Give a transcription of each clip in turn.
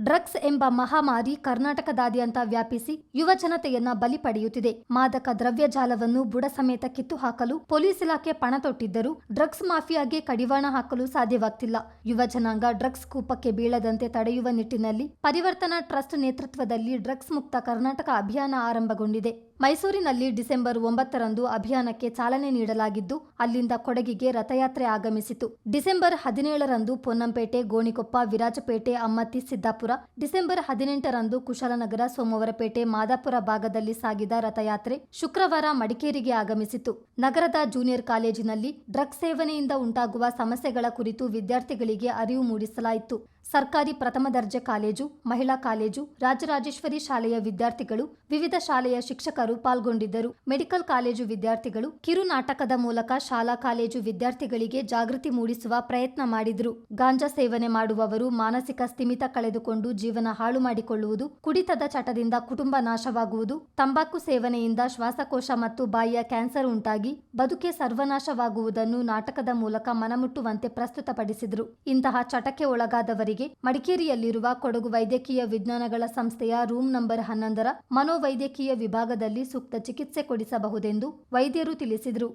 Drugs ಎಂಬ ಮಹಾಮಾರಿ ಕರ್ನಾಟಕದಾದ್ಯಂತ ವ್ಯಾಪಿಸಿ ಯುವ ಜನತೆಯನ್ನ ಬಲಿ ಪಡೆಯುತ್ತಿದೆ. ಮಾದಕ ದ್ರವ್ಯ ಜಾಲವನ್ನು ಬುಡ ಸಮೇತ ಕಿತ್ತು ಹಾಕಲು ಪೊಲೀಸ್ ಇಲಾಖೆ ಪಣ ತೊಟ್ಟಿದ್ದರೂ ಡ್ರಗ್ಸ್ ಮಾಫಿಯಾಗೆ ಕಡಿವಾಣ ಹಾಕಲು ಸಾಧ್ಯವಾಗ್ತಿಲ್ಲ. ಯುವ ಜನಾಂಗ ಡ್ರಗ್ಸ್ ಕೂಪಕ್ಕೆ ಬೀಳದಂತೆ ತಡೆಯುವ ನಿಟ್ಟಿನಲ್ಲಿ ಪರಿವರ್ತನಾ ಟ್ರಸ್ಟ್ ನೇತೃತ್ವದಲ್ಲಿ ಡ್ರಗ್ಸ್ ಮುಕ್ತ ಕರ್ನಾಟಕ ಅಭಿಯಾನ ಆರಂಭಗೊಂಡಿದೆ. ಮೈಸೂರಿನಲ್ಲಿ ಡಿಸೆಂಬರ್ 9ರಂದು ಅಭಿಯಾನಕ್ಕೆ ಚಾಲನೆ ನೀಡಲಾಗಿದ್ದು, ಅಲ್ಲಿಂದ ಕೊಡಗಿಗೆ ರಥಯಾತ್ರೆ ಆಗಮಿಸಿತು. ಡಿಸೆಂಬರ್ 17ರಂದು ಪೊನ್ನಂಪೇಟೆ, ಗೋಣಿಕೊಪ್ಪ, ವಿರಾಜಪೇಟೆ, ಅಮ್ಮತ್ತಿ, ಸಿದ್ದಾಪುರ, ಡಿಸೆಂಬರ್ 18ರಂದು ಕುಶಾಲನಗರ, ಸೋಮವಾರಪೇಟೆ, ಮಾದಾಪುರ ಭಾಗದಲ್ಲಿ ಸಾಗಿದ ರಥಯಾತ್ರೆ ಶುಕ್ರವಾರ ಮಡಿಕೇರಿಗೆ ಆಗಮಿಸಿತು. ನಗರದ ಜೂನಿಯರ್ ಕಾಲೇಜಿನಲ್ಲಿ ಡ್ರಗ್ಸ್ ಸೇವನೆಯಿಂದ ಉಂಟಾಗುವ ಸಮಸ್ಯೆಗಳ ಕುರಿತು ವಿದ್ಯಾರ್ಥಿಗಳಿಗೆ ಅರಿವು ಮೂಡಿಸಲಾಯಿತು. ಸರ್ಕಾರಿ ಪ್ರಥಮ ದರ್ಜೆ ಕಾಲೇಜು, ಮಹಿಳಾ ಕಾಲೇಜು, ರಾಜರಾಜೇಶ್ವರಿ ಶಾಲೆಯ ವಿದ್ಯಾರ್ಥಿಗಳು, ವಿವಿಧ ಶಾಲೆಯ ಶಿಕ್ಷಕರು ಪಾಲ್ಗೊಂಡಿದ್ದರು. ಮೆಡಿಕಲ್ ಕಾಲೇಜು ವಿದ್ಯಾರ್ಥಿಗಳು ಕಿರು ನಾಟಕದ ಮೂಲಕ ಶಾಲಾ ಕಾಲೇಜು ವಿದ್ಯಾರ್ಥಿಗಳಿಗೆ ಜಾಗೃತಿ ಮೂಡಿಸುವ ಪ್ರಯತ್ನ ಮಾಡಿದ್ರು. ಗಾಂಜಾ ಸೇವನೆ ಮಾಡುವವರು ಮಾನಸಿಕ ಸ್ಥಿಮಿತ ಕಳೆದುಕೊಂಡು ಜೀವನ ಹಾಳು ಮಾಡಿಕೊಳ್ಳುವುದು, ಕುಡಿತದ ಚಟದಿಂದ ಕುಟುಂಬ ನಾಶವಾಗುವುದು, ತಂಬಾಕು ಸೇವನೆಯಿಂದ ಶ್ವಾಸಕೋಶ ಮತ್ತು ಬಾಯಿಯ ಕ್ಯಾನ್ಸರ್ ಉಂಟಾಗಿ ಬದುಕೆ ಸರ್ವನಾಶವಾಗುವುದನ್ನು ನಾಟಕದ ಮೂಲಕ ಮನಮುಟ್ಟುವಂತೆ ಪ್ರಸ್ತುತಪಡಿಸಿದ್ರು. ಇಂತಹ ಚಟಕ್ಕೆ ಒಳಗಾದವರಿಗೆ ಮಡಿಕೇರಿಯಲ್ಲಿರುವ ಕೊಡಗು ವೈದ್ಯಕೀಯ ವಿಜ್ಞಾನಗಳ ಸಂಸ್ಥೆಯ ರೂಮ್ ನಂಬರ್ 11ರ ಮನೋವೈದ್ಯಕೀಯ ವಿಭಾಗದಲ್ಲಿ ಸೂಕ್ತ ಚಿಕಿತ್ಸೆ ಕೊಡಿಸಬಹುದೆಂದು ವೈದ್ಯರು ತಿಳಿಸಿದರು.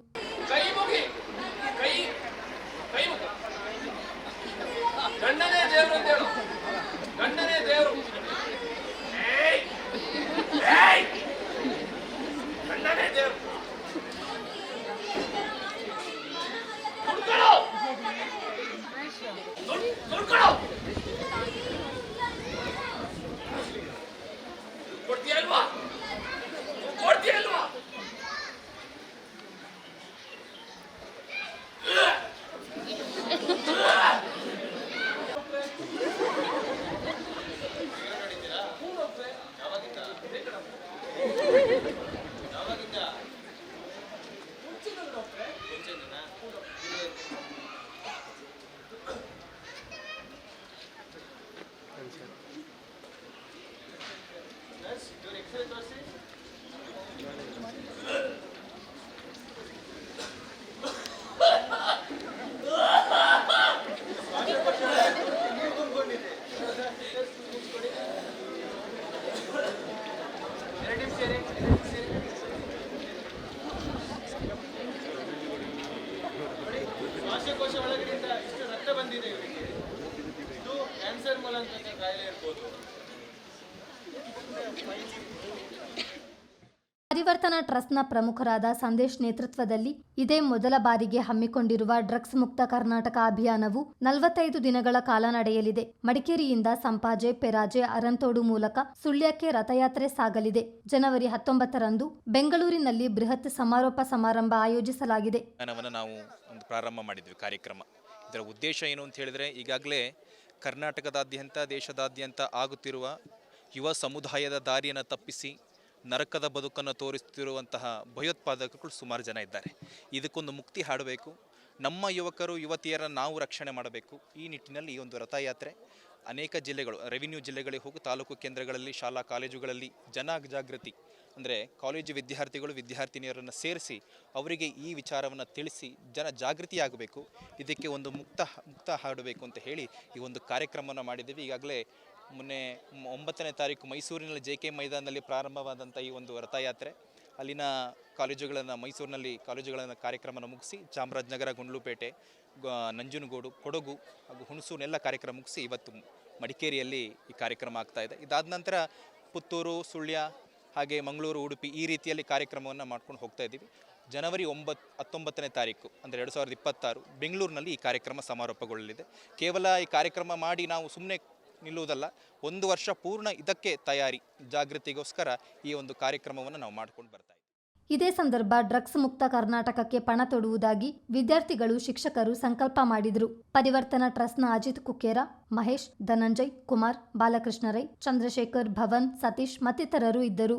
ಶ್ವಾಸಕೋಶ ಒಳಗಡೆಯಿಂದ ಇಷ್ಟು ರಕ್ತ ಬಂದಿದೆ ಇವರಿಗೆ. ಇದು ಕ್ಯಾನ್ಸರ್ ಮೂಲಕ ಕಾಯಿಲೆ ಇರ್ಬೋದು. ಪರಿವರ್ತನಾ ಟ್ರಸ್ಟ್ನ ಪ್ರಮುಖರಾದ ಸಂದೇಶ್ ನೇತೃತ್ವದಲ್ಲಿ ಇದೇ ಮೊದಲ ಬಾರಿಗೆ ಹಮ್ಮಿಕೊಂಡಿರುವ ಡ್ರಗ್ಸ್ ಮುಕ್ತ ಕರ್ನಾಟಕ ಅಭಿಯಾನವು 45 ದಿನಗಳ ಕಾಲ ನಡೆಯಲಿದೆ. ಮಡಿಕೇರಿಯಿಂದ ಸಂಪಾಜೆ, ಪೆರಾಜೆ, ಅರಂತೋಡು ಮೂಲಕ ಸುಳ್ಯಕ್ಕೆ ರಥಯಾತ್ರೆ ಸಾಗಲಿದೆ. ಜನವರಿ 19ರಂದು ಬೆಂಗಳೂರಿನಲ್ಲಿ ಬೃಹತ್ ಸಮಾರೋಪ ಸಮಾರಂಭ ಆಯೋಜಿಸಲಾಗಿದೆ. ನಾವು ಒಂದು ಪ್ರಾರಂಭ ಮಾಡಿದ್ವಿ ಕಾರ್ಯಕ್ರಮ. ಇದರ ಉದ್ದೇಶ ಏನು ಅಂತ ಹೇಳಿದ್ರೆ, ಈಗಾಗಲೇ ಕರ್ನಾಟಕದಾದ್ಯಂತ, ದೇಶದಾದ್ಯಂತ ಆಗುತ್ತಿರುವ ಯುವ ಸಮುದಾಯದ ದಾರಿಯನ್ನು ತಪ್ಪಿಸಿ ನರಕದ ಬದುಕನ್ನು ತೋರಿಸುತ್ತಿರುವಂತಹ ಭಯೋತ್ಪಾದಕರು ಸುಮಾರು ಜನ ಇದ್ದಾರೆ. ಇದಕ್ಕೊಂದು ಮುಕ್ತಿ ಹಾಡಬೇಕು. ನಮ್ಮ ಯುವಕರು ಯುವತಿಯರನ್ನು ನಾವು ರಕ್ಷಣೆ ಮಾಡಬೇಕು. ಈ ನಿಟ್ಟಿನಲ್ಲಿ ಈ ಒಂದು ರಥಯಾತ್ರೆ ಅನೇಕ ಜಿಲ್ಲೆಗಳು, ರೆವಿನ್ಯೂ ಜಿಲ್ಲೆಗಳಿಗೆ ಹೋಗಿ ತಾಲೂಕು ಕೇಂದ್ರಗಳಲ್ಲಿ, ಶಾಲಾ ಕಾಲೇಜುಗಳಲ್ಲಿ ಜಾಗೃತಿ ಅಂದರೆ ಕಾಲೇಜು ವಿದ್ಯಾರ್ಥಿಗಳು ವಿದ್ಯಾರ್ಥಿನಿಯರನ್ನು ಸೇರಿಸಿ ಅವರಿಗೆ ಈ ವಿಚಾರವನ್ನು ತಿಳಿಸಿ ಜಾಗೃತಿಯಾಗಬೇಕು. ಇದಕ್ಕೆ ಒಂದು ಮುಕ್ತ ಹಾಡಬೇಕು ಅಂತ ಹೇಳಿ ಈ ಒಂದು ಕಾರ್ಯಕ್ರಮವನ್ನು ಮಾಡಿದ್ದೀವಿ. ಈಗಾಗಲೇ ಮೊನ್ನೆ 9ನೇ ತಾರೀಕು ಮೈಸೂರಿನಲ್ಲಿ JK ಮೈದಾನದಲ್ಲಿ ಪ್ರಾರಂಭವಾದಂಥ ಈ ಒಂದು ರಥಯಾತ್ರೆ ಅಲ್ಲಿನ ಕಾಲೇಜುಗಳನ್ನು, ಮೈಸೂರಿನಲ್ಲಿ ಕಾಲೇಜುಗಳನ್ನು ಕಾರ್ಯಕ್ರಮವನ್ನು ಮುಗಿಸಿ ಚಾಮರಾಜನಗರ, ಗುಂಡ್ಲುಪೇಟೆ, ನಂಜನಗೂಡು, ಕೊಡಗು ಹಾಗೂ ಹುಣಸೂರಿನೆಲ್ಲ ಕಾರ್ಯಕ್ರಮ ಮುಗಿಸಿ ಇವತ್ತು ಮಡಿಕೇರಿಯಲ್ಲಿ ಈ ಕಾರ್ಯಕ್ರಮ ಆಗ್ತಾಯಿದೆ. ಇದಾದ ನಂತರ ಪುತ್ತೂರು, ಸುಳ್ಯ, ಹಾಗೆ ಮಂಗಳೂರು, ಉಡುಪಿ ಈ ರೀತಿಯಲ್ಲಿ ಕಾರ್ಯಕ್ರಮವನ್ನು ಮಾಡ್ಕೊಂಡು ಹೋಗ್ತಾ ಇದ್ದೀವಿ. ಜನವರಿ 19ನೇ ತಾರೀಕು ಅಂದರೆ 2026 ಬೆಂಗಳೂರಿನಲ್ಲಿ ಈ ಕಾರ್ಯಕ್ರಮ ಸಮಾರೋಪಗೊಳ್ಳಲಿದೆ. ಕೇವಲ ಈ ಕಾರ್ಯಕ್ರಮ ಮಾಡಿ ನಾವು ಸುಮ್ಮನೆ ನಿಲ್ಲುವುದಲ್ಲ, 1 ವರ್ಷ ಪೂರ್ಣ ಇದಕ್ಕೆ ತಯಾರಿ, ಜಾಗೃತಿಗೋಸ್ಕರ ಈ ಒಂದು ಕಾರ್ಯಕ್ರಮವನ್ನು ನಾವು ಮಾಡ್ಕೊಂಡು ಬರ್ತಾ ಇದ್ದೀವಿ. ಇದೇ ಸಂದರ್ಭ ಡ್ರಗ್ಸ್ ಮುಕ್ತ ಕರ್ನಾಟಕಕ್ಕೆ ಪಣ ತೊಡುವುದಾಗಿ ವಿದ್ಯಾರ್ಥಿಗಳು, ಶಿಕ್ಷಕರು ಸಂಕಲ್ಪ ಮಾಡಿದರು. ಪರಿವರ್ತನಾ ಟ್ರಸ್ಟ್ನ ಅಜಿತ್ ಕುಕ್ಕೇರ, ಮಹೇಶ್, ಧನಂಜಯ್, ಕುಮಾರ್, ಬಾಲಕೃಷ್ಣ ರೈ, ಚಂದ್ರಶೇಖರ್, ಭವನ್, ಸತೀಶ್ ಮತ್ತಿತರರು ಇದ್ದರು.